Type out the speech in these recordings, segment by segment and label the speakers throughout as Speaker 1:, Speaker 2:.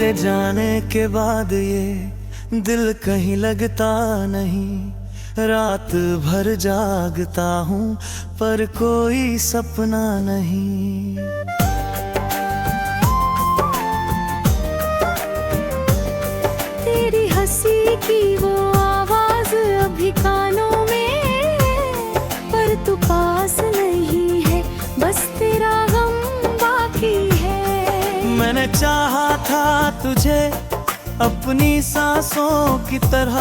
Speaker 1: तेरे जाने के बाद ये दिल कहीं लगता नहीं। रात भर जागता हूँ पर कोई सपना नहीं।
Speaker 2: तेरी हंसी की वो आवाज अभी कानों में, पर तू पास नहीं है, बस तेरा गम बाकी है।
Speaker 1: मैंने चाहा था तुझे अपनी सांसों की तरह,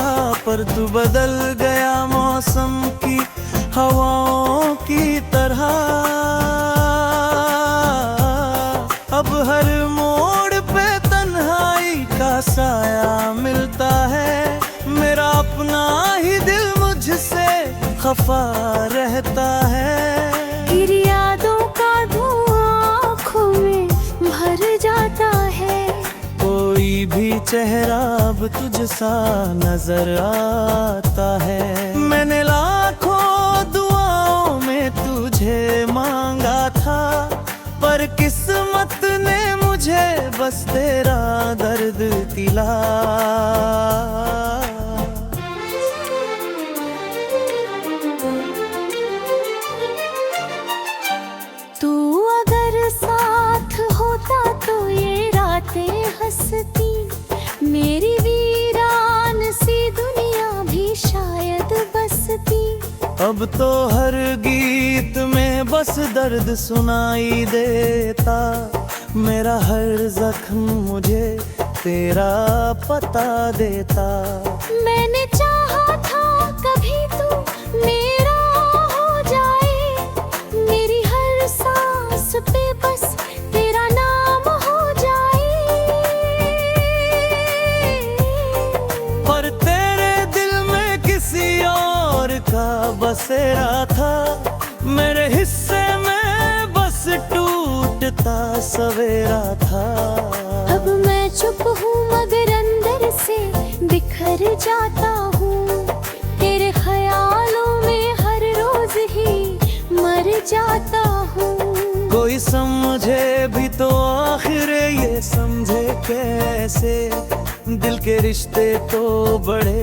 Speaker 1: पर तू बदल गया मौसम की हवाओं की तरह। अब हर मोड़ पे तन्हाई का साया मिलता है। मेरा अपना ही दिल मुझसे खफा रहता है।
Speaker 2: तेरी यादों का धुआं आँखों में भर जाता है।
Speaker 1: कोई भी चेहरा अब तुझसा नजर आता है। मैंने लाखों दुआओं में तुझे मांगा था, पर किस्मत ने मुझे बस तेरा दर्द दिला।
Speaker 2: तू अगर साथ होता तो ये रातें हंसती, मेरी वीरान सी दुनिया भी शायद बसती।
Speaker 1: अब तो हर गीत में बस दर्द सुनाई देता। मेरा हर जख्म मुझे तेरा पता देता।
Speaker 2: मैंने चाहा था कभी तू मेरा हो जाए, मेरी हर सांस पे बस तेरा नाम हो जाए।
Speaker 1: पर तेरे दिल में किसी और का बसेरा था। मेरे हिस्से में बस टूटता सवेरा था।
Speaker 2: अब मैं चुप हूँ मगर अंदर से बिखर जाता हूँ। तेरे ख्यालों में हर रोज ही मर जाता हूँ।
Speaker 1: कोई समझे भी तो आखिर ये समझे कैसे, दिल के रिश्ते तो बड़े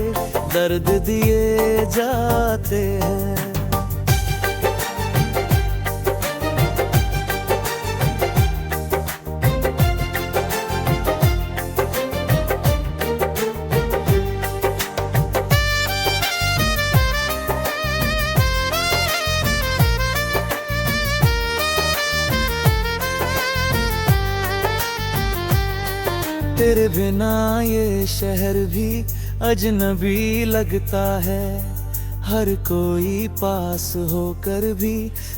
Speaker 1: दर्द दिए जाते हैं। तेरे बिना ये शहर भी अजनबी लगता है। हर कोई पास होकर भी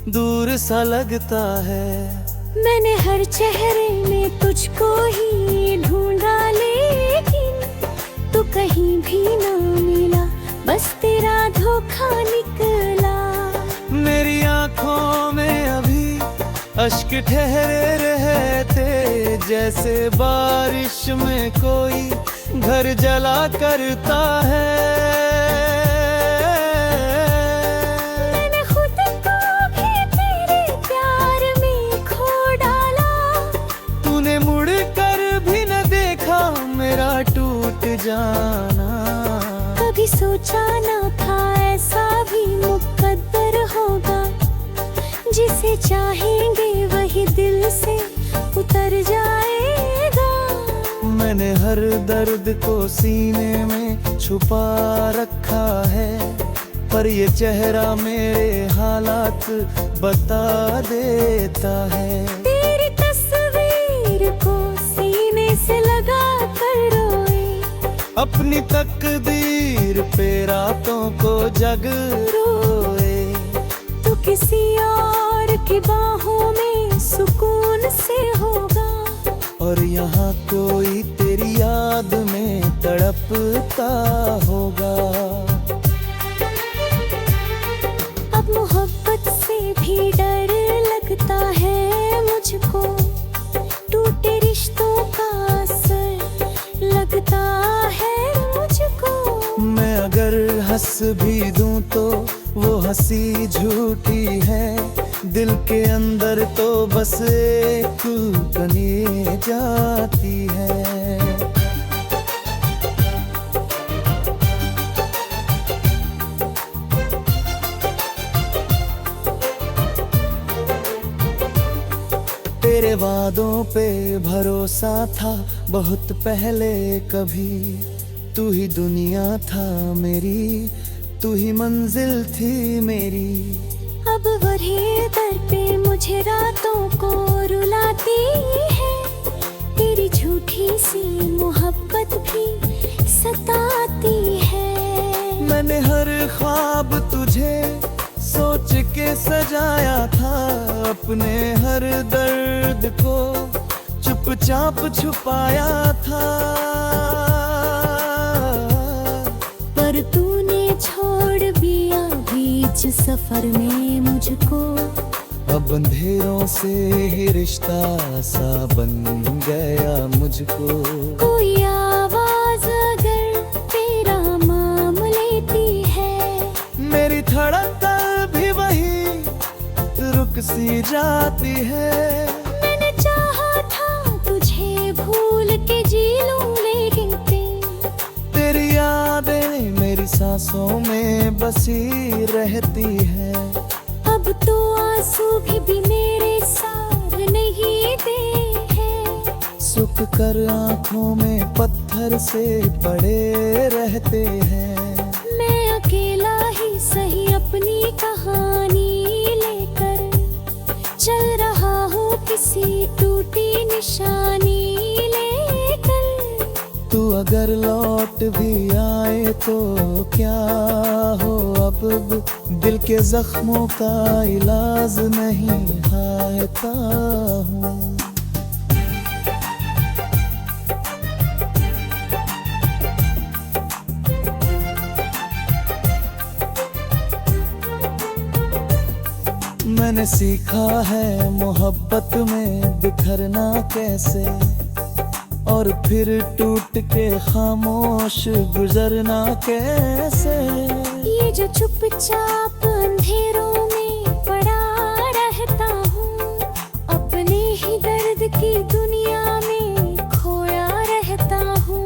Speaker 1: दूर सा लगता है।
Speaker 2: मैंने हर चेहरे में तुझको ही ढूंढा, लेकिन तू कहीं भी ना मिला, बस तेरा धोखा निकला।
Speaker 1: मेरी आंखों में अभी अश्क ठहरे रहते, जैसे बारिश में कोई घर जला करता है।
Speaker 2: मैंने खुद को भी तेरे प्यार में खो डाला।
Speaker 1: तूने मुड़ कर भी न देखा मेरा टूट जाना।
Speaker 2: कभी सोचा ना था ऐसा भी मुकद्दर होगा, जिसे चाहेंगे वही दिल से उतर जाएगा।
Speaker 1: मैंने हर दर्द को सीने में छुपा रखा है, पर ये चेहरा मेरे हालात बता देता है।
Speaker 2: तेरी तस्वीर को सीने से लगा कर रोए,
Speaker 1: अपनी तकदीर पे रातों को जग रोए।
Speaker 2: तू किसी और की बाहों में सुकून से होगा,
Speaker 1: और यहाँ कोई तेरी याद में तड़पता होगा।
Speaker 2: अब मोहब्बत से भी डर लगता है मुझको, टूटे रिश्तों का असर लगता है मुझको।
Speaker 1: मैं अगर हंस भी दूं तो वो हंसी झूठी है। दिल के अंदर तो बस एक कनी जाती है। तेरे वादों पे भरोसा था बहुत पहले कभी। तू ही दुनिया था मेरी, तू ही मंजिल थी मेरी।
Speaker 2: अब वही दर पे मुझे रातों को रुलाती है, तेरी झूठी सी मोहब्बत भी सताती है।
Speaker 1: मैंने हर ख्वाब तुझे सोच के सजाया था, अपने हर दर्द को चुपचाप छुपाया था।
Speaker 2: पर तूने छोड़ दिया बीच सफर में मुझको।
Speaker 1: अब अंधेरों से ही रिश्ता सा बन गया मुझको।
Speaker 2: कोई आवाज अगर तेरा नाम लेती है,
Speaker 1: मेरी धड़कन भी वही रुक सी जाती है।
Speaker 2: मैंने चाहा था तुझे भूल के जी लूं, लेकिन
Speaker 1: तेरी यादें मेरी सांसों में बसी रहती है।
Speaker 2: अब तो आंसू भी मेरे साथ नहीं दे हैं।
Speaker 1: सुख कर आंखों में पत्थर से पड़े रहते हैं।
Speaker 2: मैं अकेला ही सही अपनी कहानी लेकर चल रहा हूँ किसी टूटी निशानी लेकर।
Speaker 1: तू अगर लौट भी आए तो क्या हो, अब दिल के जख्मों का इलाज नहीं हायता हूँ। मैंने सीखा है मोहब्बत में बिखरना कैसे, और फिर टूट के खामोश गुजरना कैसे।
Speaker 2: ये जो चुपचाप अंधेरों में पड़ा रहता हूँ, अपने ही दर्द की दुनिया में खोया रहता हूँ।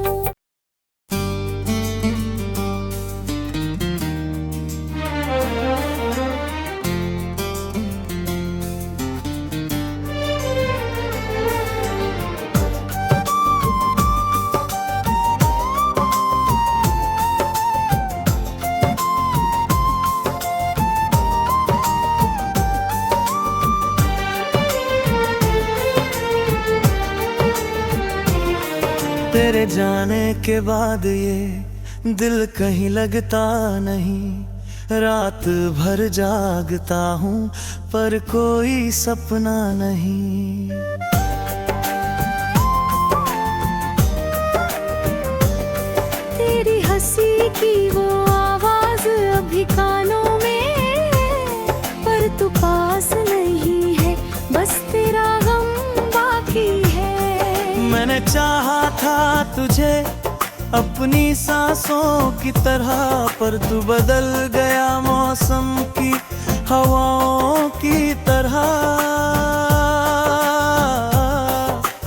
Speaker 1: तेरे जाने के बाद ये दिल कहीं लगता नहीं। रात भर जागता हूँ पर कोई सपना नहीं।
Speaker 2: तेरी हंसी की वो आवाज अभी कानों में, पर तू पास नहीं है, बस तेरा गम बाकी है।
Speaker 1: मैंने चाहा था तुझे अपनी सांसों की तरह, पर तू बदल गया मौसम की हवाओं की तरह।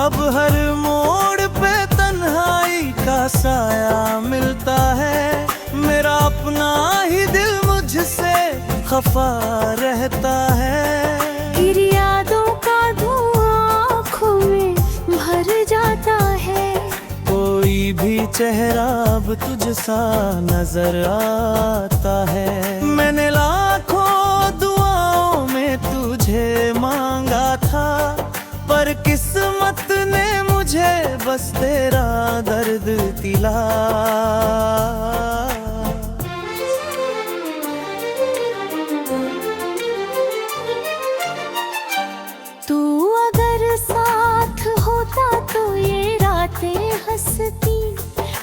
Speaker 1: अब हर मोड़ पे तन्हाई का साया मिलता है। मेरा अपना ही दिल मुझसे खफा रहता है।
Speaker 2: तेरी यादों का धुआं आँखों में भर जाता है।
Speaker 1: कोई भी चेहरा अब तुझसा नजर आता है। मैंने लाखों दुआओं में तुझे मांगा था, पर किस्मत ने मुझे बस तेरा दर्द दिला।
Speaker 2: तू अगर साथ होता तो ये रातें हंसती,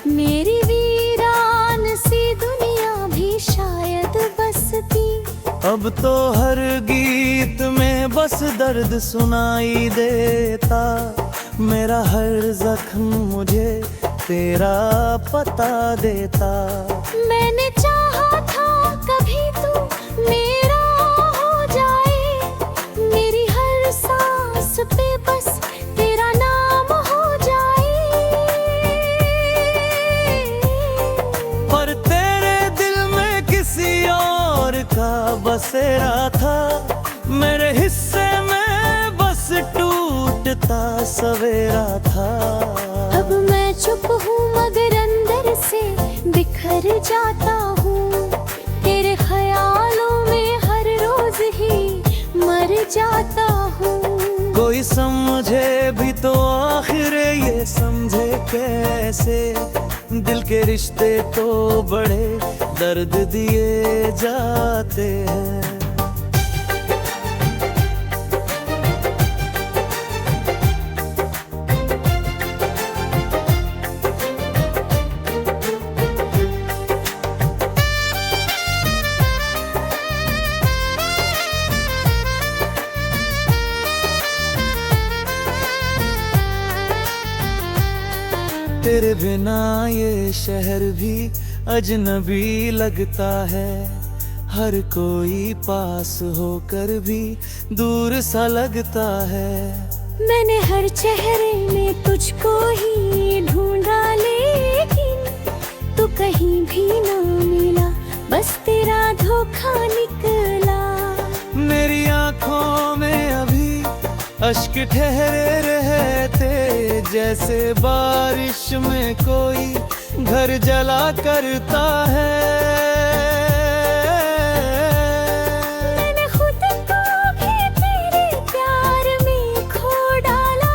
Speaker 2: मेरी वीरान सी दुनिया भी शायद बसती।
Speaker 1: अब तो हर गीत में बस दर्द सुनाई देता। मेरा हर जख्म मुझे तेरा पता देता।
Speaker 2: मैंने चाहा था कभी तू मेरा हो जाए, मेरी हर सांस पे बस तेरा नाम हो जाए।
Speaker 1: पर तेरे दिल में किसी और का बसेरा था। मेरे हिस्से में बस टूट आता सवेरा था।
Speaker 2: अब मैं चुप हूँ मगर अंदर से बिखर जाता हूँ। तेरे ख्यालों में हर रोज ही मर जाता हूँ।
Speaker 1: कोई समझे भी तो आखिर ये समझे कैसे, दिल के रिश्ते तो बड़े दर्द दिए जाते हैं। तेरे बिना ये शहर भी अजनबी लगता है, हर कोई पास होकर भी दूर सा लगता है।
Speaker 2: मैंने हर चेहरे में तुझको ही ढूंढा लेकिन तू कहीं भी ना मिला, बस तेरा धोखा निकला।
Speaker 1: मेरी आंखों में अभी अश्क ठहरे रहते, जैसे बारिश में कोई घर जला करता है।
Speaker 2: मैंने खुद को भी तेरे प्यार में खो डाला,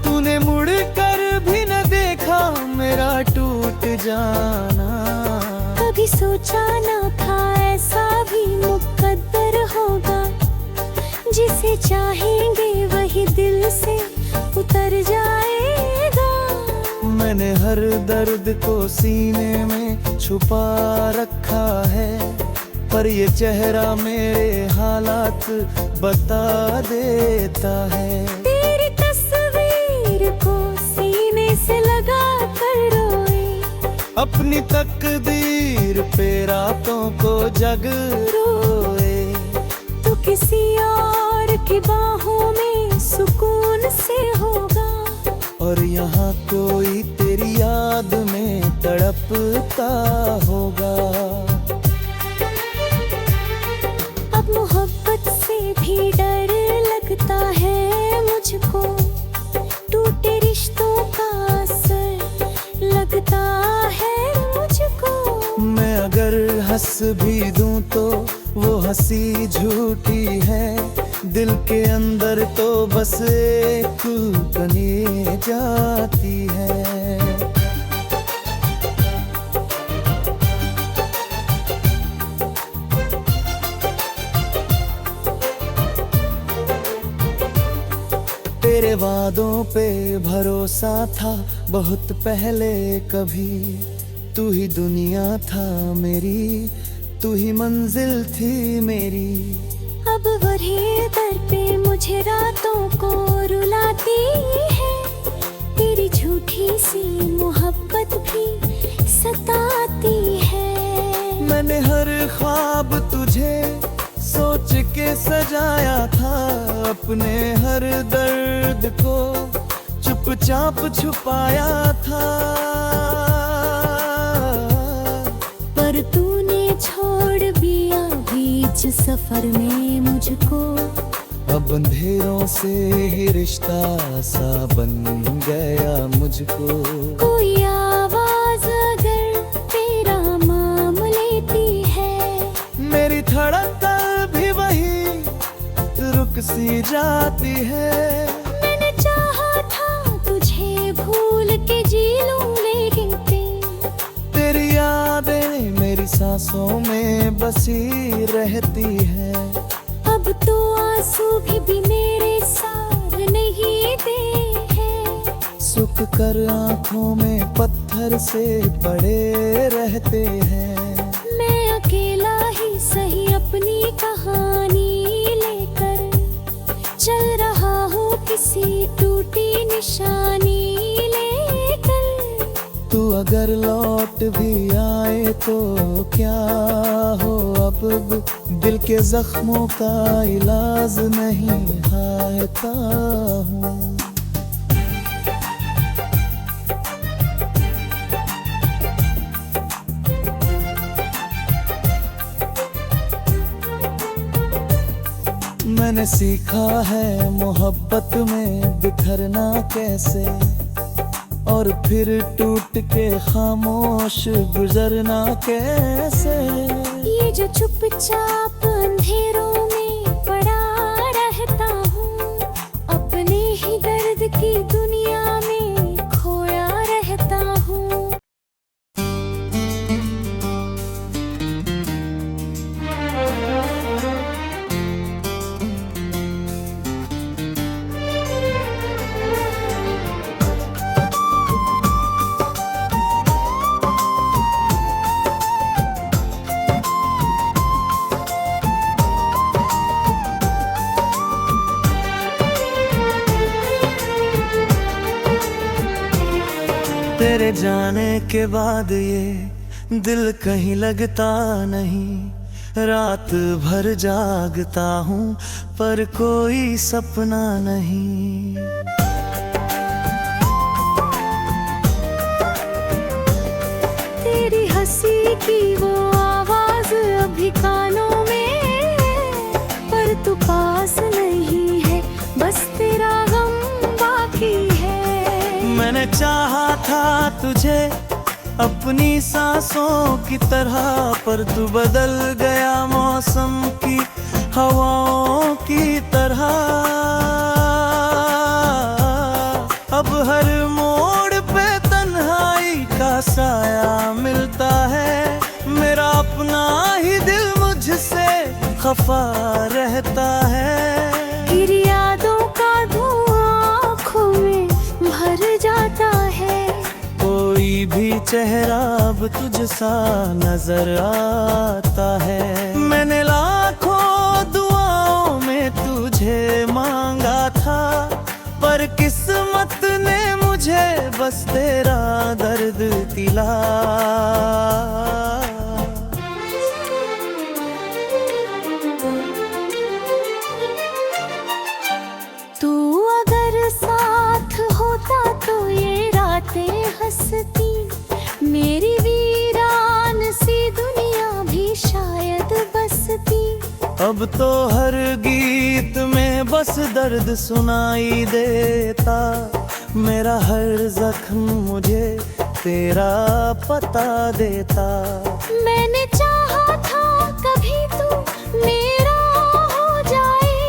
Speaker 1: तूने मुड़ कर भी न देखा मेरा टूट जाना।
Speaker 2: कभी सोचा ना था ऐसा भी मुकद्दर होगा, जिसे चाहेंगे वही दिल से उतर जाएगा।
Speaker 1: मैंने हर दर्द को सीने में छुपा रखा है, पर ये चेहरा मेरे हालात बता देता है।
Speaker 2: तेरी तस्वीर को सीने से लगा कर रोए,
Speaker 1: अपनी तकदीर पे रातों को जग रोए।
Speaker 2: तू किसी और की बाहों में सुकून से होगा,
Speaker 1: और यहाँ कोई तेरी याद में तड़पता होगा।
Speaker 2: अब मोहब्बत से भी डर लगता है मुझको, टूटे रिश्तों का असर लगता है मुझको।
Speaker 1: मैं अगर हंस भी दूं तो वो हंसी झूठी है, दिल के अंदर तो बस एक कनी जाती है। तेरे वादों पे भरोसा था बहुत पहले कभी, तू ही दुनिया था मेरी, तू ही मंजिल थी मेरी।
Speaker 2: अब वही दर पे मुझे रातों को रुलाती है, तेरी झूठी सी मोहब्बत भी सताती है।
Speaker 1: मैंने हर ख्वाब तुझे सोच के सजाया था, अपने हर दर्द को चुपचाप छुपाया था।
Speaker 2: पर तूने छोड़ दिया बीच सफर में मुझको,
Speaker 1: अब अंधेरों से ही रिश्ता सा बन गया मुझको।
Speaker 2: कोई आवाज अगर तेरा नाम लेती है,
Speaker 1: मेरी धड़कन भी वही रुक सी जाती है।
Speaker 2: मैंने चाहा था तुझे भूल के जी लूं, लेकिन
Speaker 1: तेरी यादें मेरी सांसों में बसी रहती है।
Speaker 2: अब तो आंसू भी मेरे साथ नहीं दे हैं।
Speaker 1: सुख कर आंखों में पत्थर से पड़े रहते हैं।
Speaker 2: मैं अकेला ही सही अपनी कहानी लेकर चल रहा हूँ किसी टूटी निशानी लेकर।
Speaker 1: तू अगर लौट भी आए तो क्या हो, अब दिल के जख्मों का इलाज नहीं हायता हूँ। मैंने सीखा है मोहब्बत में बिखरना कैसे, और फिर टूट के खामोश गुजरना कैसे।
Speaker 2: ये जो चुपचाप अंधेरों में पड़ा रहता हूँ, अपने ही दर्द की दुनिया में खोया रहता हूँ।
Speaker 1: तेरे जाने के बाद ये दिल कहीं लगता नहीं, रात भर जागता हूँ पर कोई सपना नहीं।
Speaker 2: तेरी हंसी की वो आवाज अभी कानों में, पर तू पास नहीं है, बस तेरा गम बाकी है।
Speaker 1: मैंने चाहा था तुझे अपनी सांसों की तरह, पर तू बदल गया मौसम की हवाओं की तरह। अब हर मोड़ पे तन्हाई का साया मिलता है, मेरा अपना ही दिल मुझसे खफा रहता है।
Speaker 2: तेरी यादों का धुआं आँखों में भर जाता है,
Speaker 1: कोई भी चेहरा अब तुझसा नजर आता है। मैंने लाखों दुआओं में तुझे मांगा था, पर किस्मत ने मुझे बस तेरा दर्द दिला।
Speaker 2: तू अगर साथ होता तो ये रातें हंसती, मेरी वीरान सी दुनिया भी शायद बसती।
Speaker 1: अब तो हर गीत में बस दर्द सुनाई देता, मेरा हर जख्म मुझे तेरा पता देता।
Speaker 2: मैंने चाहा था कभी तू मेरा हो जाए,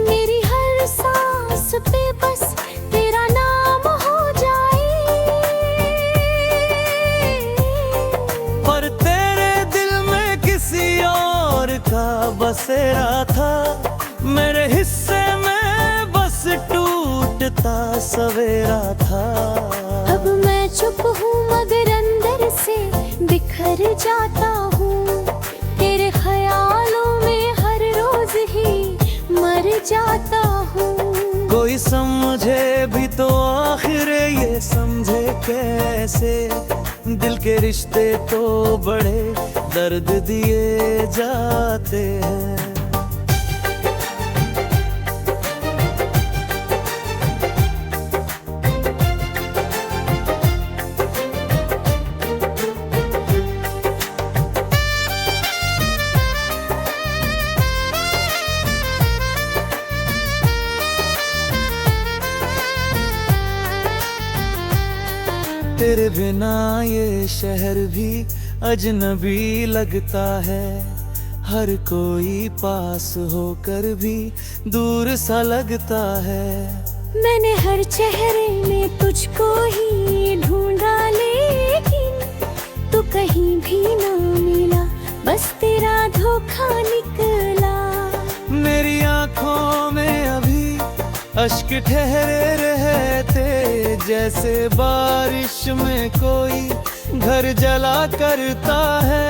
Speaker 2: मेरी हर सांस पे बस तेरा नाम हो जाए।
Speaker 1: पर तेरे दिल में किसी और का बसेरा था, मेरे हिस्से में बस टूटता सवेरा था।
Speaker 2: अब मैं चुप हूँ मगर अंदर से बिखर जाता हूँ, तेरे ख्यालों में हर रोज ही मर जाता हूँ।
Speaker 1: कोई समझे भी तो आखिर ये समझे कैसे, दिल के रिश्ते तो बड़े दर्द दिए जाते हैं। तेरे बिना ये शहर भी अजनबी लगता है, हर कोई पास होकर भी दूर सा लगता है।
Speaker 2: मैंने हर चेहरे में तुझको ही ढूंढा, लेकिन तू कहीं भी ना मिला, बस तेरा धोखा निकला।
Speaker 1: मेरी आंखों में अभी अश्क ठहरे रहते, जैसे बारिश में कोई घर जला करता है।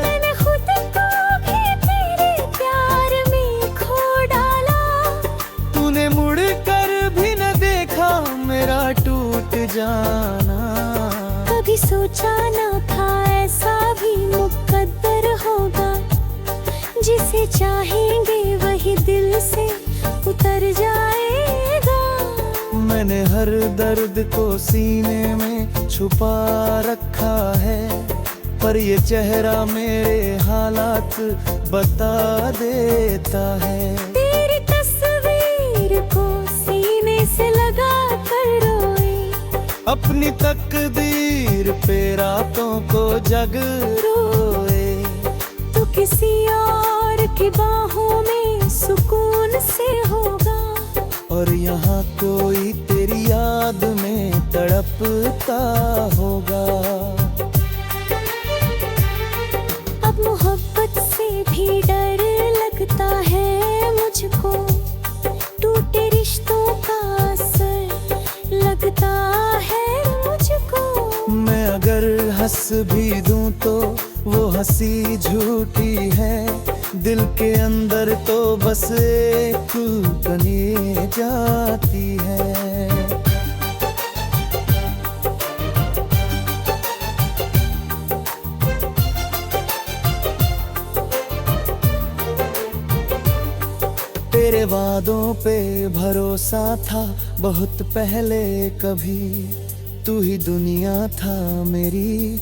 Speaker 2: मैंने खुद को भी तेरे प्यार में खो डाला,
Speaker 1: तूने मुड़ कर भी न देखा मेरा टूट जाना।
Speaker 2: कभी सोचा ना था ऐसा भी मुकद्दर होगा, जिसे चाहेंगे वही दिल से उतर जाएगा।
Speaker 1: मैंने हर दर्द को सीने में छुपा रखा है, पर ये चेहरा मेरे हालात बता देता है।
Speaker 2: तेरी तस्वीर को सीने से लगा कर रोए,
Speaker 1: अपनी तकदीर पे रातों को जग रोए।
Speaker 2: तू किसी और की बाहों में सुकून से होगा,
Speaker 1: और यहाँ कोई तेरी याद में तड़पता होगा।
Speaker 2: अब मोहब्बत से भी डर लगता है मुझको, टूटे रिश्तों का असर लगता है मुझको।
Speaker 1: मैं अगर हंस भी दूं तो वो हंसी झूठी है, दिल के अंदर तो बस एक कनी जाती है। तेरे वादों पे भरोसा था बहुत पहले कभी, तू ही दुनिया था मेरी,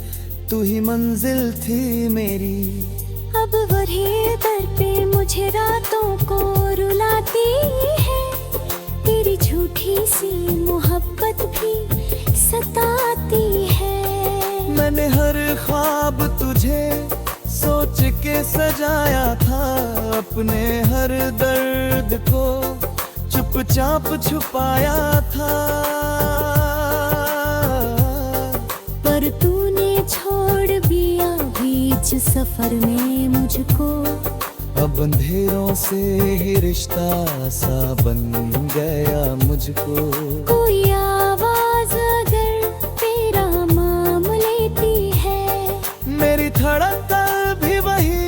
Speaker 1: तू ही मंजिल थी मेरी।
Speaker 2: अब वही दर पे मुझे रातों को रुलाती है, तेरी झूठी सी मोहब्बत भी सताती है।
Speaker 1: मैंने हर ख्वाब तुझे सोच के सजाया था, अपने हर दर्द को चुपचाप छुपाया था।
Speaker 2: पर तूने छोड़ दिया बीच सफर में मुझको,
Speaker 1: अब अंधेरों से ही रिश्ता सा बन गया मुझको।
Speaker 2: कोई आवाज अगर तेरा नाम लेती है,
Speaker 1: मेरी धड़कन भी वही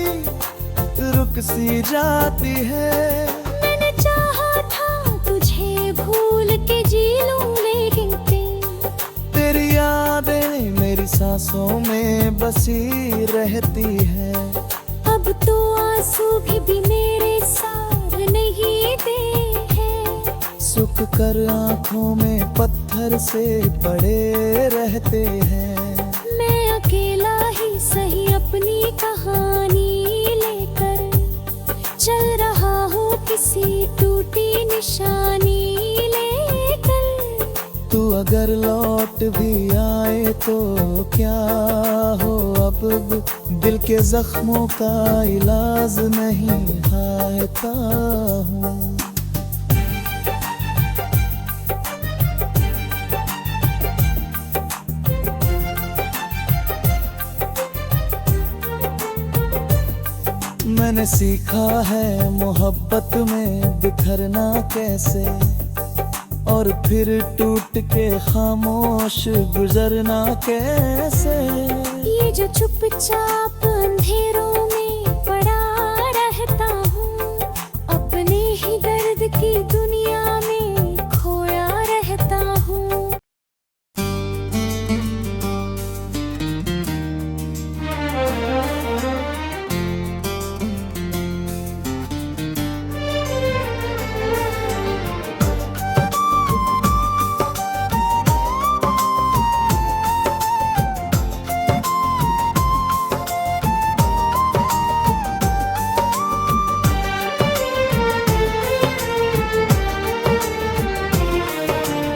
Speaker 1: रुक सी जाती है।
Speaker 2: मैंने चाहा था तुझे भूल के जी लूं, लेकिन
Speaker 1: तेरी यादें मेरी सांसों में बसी रहती है।
Speaker 2: अब तो आंसू भी मेरे साथ नहीं दे हैं,
Speaker 1: सुख कर आंखों में पत्थर से पड़े रहते हैं।
Speaker 2: मैं अकेला ही सही अपनी कहानी लेकर चल रहा हूँ किसी टूटी निशानी लेकर।
Speaker 1: तू अगर लौट भी आए तो क्या हो, अब दिल के जख्मों का इलाज नहीं हायता हूँ। मैंने सीखा है मोहब्बत में बिखरना कैसे, और फिर टूट के खामोश गुजरना कैसे।
Speaker 2: ये जो चुपचाप अंधेरों में पड़ा रहता हूँ, अपने ही दर्द की दुनिया में खोया रहता हूँ।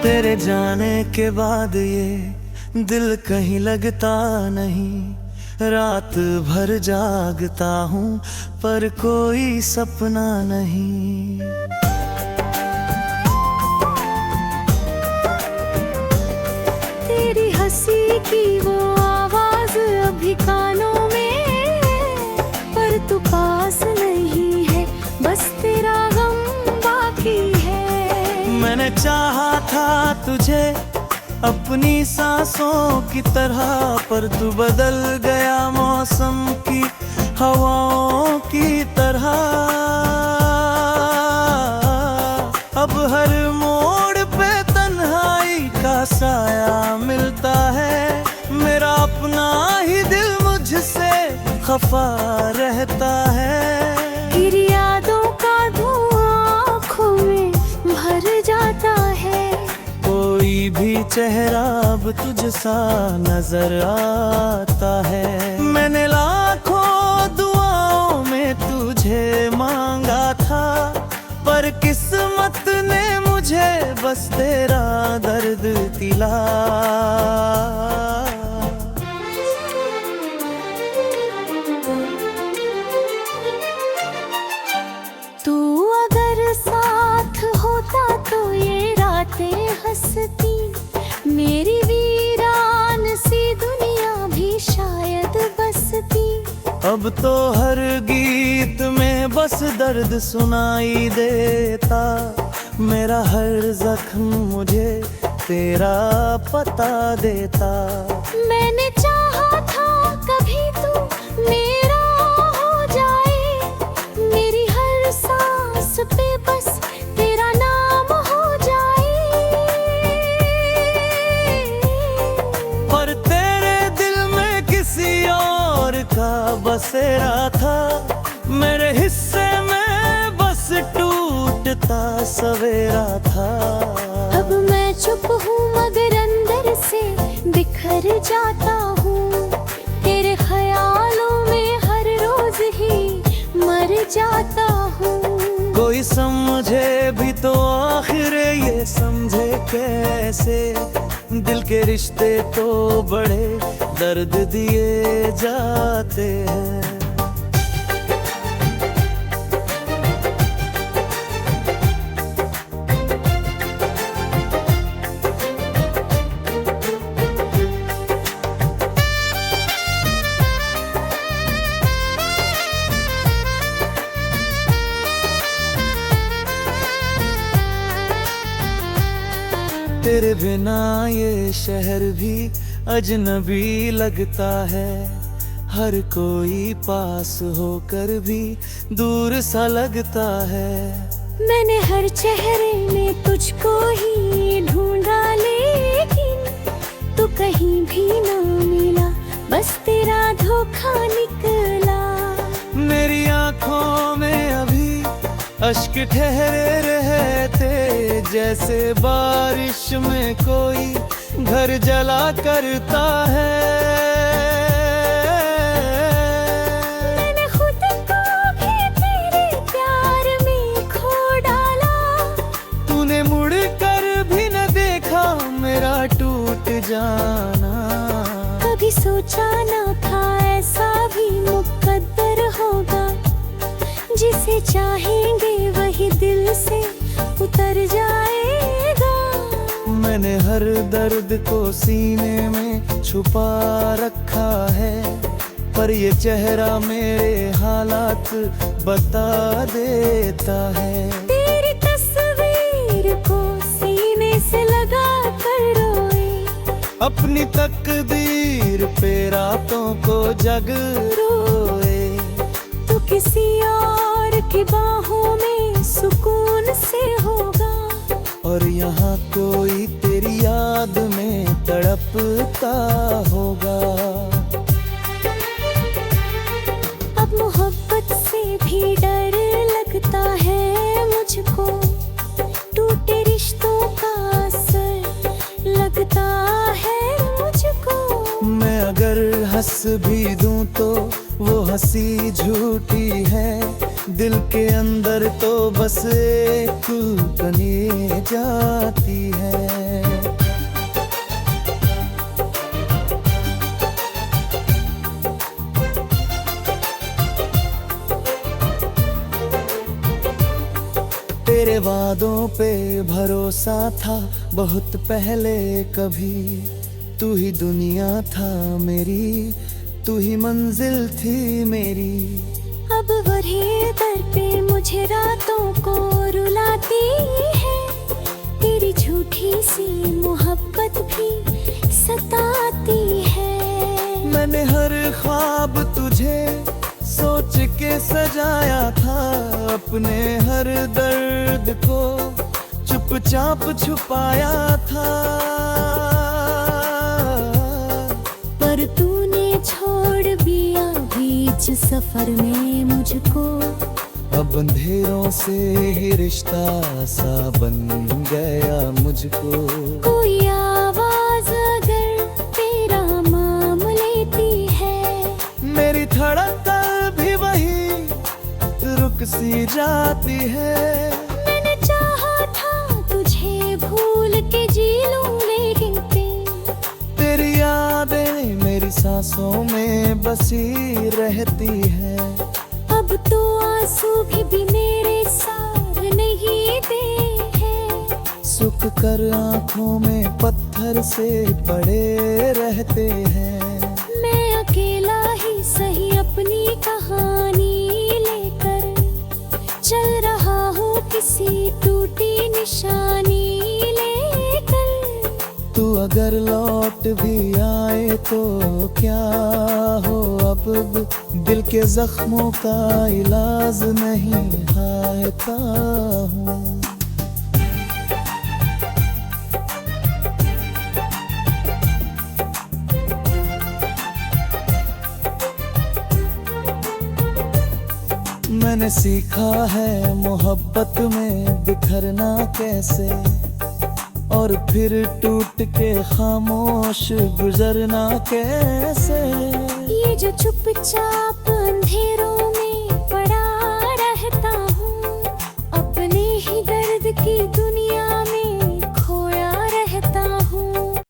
Speaker 1: तेरे जाने के बाद ये दिल कहीं लगता नहीं, रात भर जागता हूँ पर कोई सपना नहीं।
Speaker 2: तेरी हंसी की वो आवाज अभी कानों में, पर तू पास नहीं है, बस तेरा गम बाकी है।
Speaker 1: मैंने चाहा था तुझे अपनी सांसों की तरह, पर तू बदल गया मौसम की हवाओं की तरह। अब हर मोड़ पे तन्हाई का साया मिलता है, मेरा अपना ही दिल मुझसे खफा रहता है।
Speaker 2: तेरी यादों का धुआं आँखों में भर जाता है,
Speaker 1: कोई भी चेहरा अब तुझ सा नजर आता है। मुझे बस तेरा दर्द दिला।
Speaker 2: तू अगर साथ होता तो ये रातें हंसती, मेरी वीरान सी दुनिया भी शायद बसती।
Speaker 1: अब तो हर गीत में बस दर्द सुनाई देता, मेरा हर जख्म मुझे तेरा पता देता।
Speaker 2: मैंने चाहा था कभी तू मेरा हो जाए, मेरी हर सांस पे बस तेरा नाम हो जाए।
Speaker 1: पर तेरे दिल में किसी और का बसेरा था, मेरे हिस्से में बस टूटता सवेरा था।
Speaker 2: अब मैं चुप हूँ मगर अंदर से बिखर जाता हूँ, तेरे ख्यालों में हर रोज ही मर जाता हूँ।
Speaker 1: कोई समझे भी तो आखिर ये समझे कैसे, दिल के रिश्ते तो बड़े दर्द दिए जाते हैं। तेरे बिना ये शहर भी अजनबी लगता है, हर कोई पास होकर भी दूर सा लगता है।
Speaker 2: मैंने हर चेहरे में तुझको ही ढूंढा, लेकिन तू कहीं भी ना मिला, बस तेरा धोखा निकला।
Speaker 1: मेरी आंखों में अभी अश्क ठहरे रहते, जैसे बारिश में कोई घर जला करता है।
Speaker 2: मैंने खुद को भी तेरे प्यार में खो डाला,
Speaker 1: तूने मुड़ कर भी न देखा मेरा टूट जाना।
Speaker 2: कभी सोचा ना था ऐसा भी मुकद्दर होगा, जिसे चाहेंगे वही दिल से उतर जाएगा।
Speaker 1: मैंने हर दर्द को सीने में छुपा रखा है, पर ये चेहरा मेरे हालात बता देता है।
Speaker 2: तेरी तस्वीर को सीने से लगा कर रोए,
Speaker 1: अपनी तकदीर पे रातों को जग रोए।
Speaker 2: तू किसी और की बाहों में सुकून से होगा,
Speaker 1: और यहाँ कोई तेरी याद में तड़पता होगा।
Speaker 2: अब मोहब्बत से भी डर लगता है मुझको, टूटे रिश्तों का असर लगता है मुझको।
Speaker 1: मैं अगर हंस भी दूं तो वो हंसी झूठी है, दिल के अंदर तो बस एक कनी जाती है। तेरे वादों पे भरोसा था बहुत पहले कभी, तू ही दुनिया था मेरी, तू ही मंजिल थी मेरी।
Speaker 2: अब वही दर पे मुझे रातों को रुलाती है, तेरी झूठी सी मोहब्बत भी सताती है।
Speaker 1: मैंने हर ख्वाब तुझे सोच के सजाया था, अपने हर दर्द को चुपचाप छुपाया था।
Speaker 2: पर तूने छोड़ दिया बीच सफर में मुझको,
Speaker 1: अब अंधेरों से ही रिश्ता सा बन गया मुझको।
Speaker 2: कोई आवाज अगर तेरा नाम लेती है,
Speaker 1: मेरी धड़कन भी वही रुक सी जाती है।
Speaker 2: मैंने चाहा था तुझे
Speaker 1: सांसों में बसी रहती है।
Speaker 2: अब तो आंसू भी मेरे साथ नहीं दे हैं।
Speaker 1: सुख कर आंखों में पत्थर से पड़े रहते हैं।
Speaker 2: मैं अकेला ही सही अपनी कहानी लेकर चल रहा हूँ किसी टूटी निशानी लेकर।
Speaker 1: तू अगर लौट भी आए तो क्या हो, अब दिल के जख्मों का इलाज नहीं हायता हूँ। मैंने सीखा है मोहब्बत में बिखरना कैसे, और फिर टूट के खामोश गुजरना कैसे।
Speaker 2: ये जो चुपचाप अंधेरों में पड़ा रहता हूँ, अपने ही दर्द की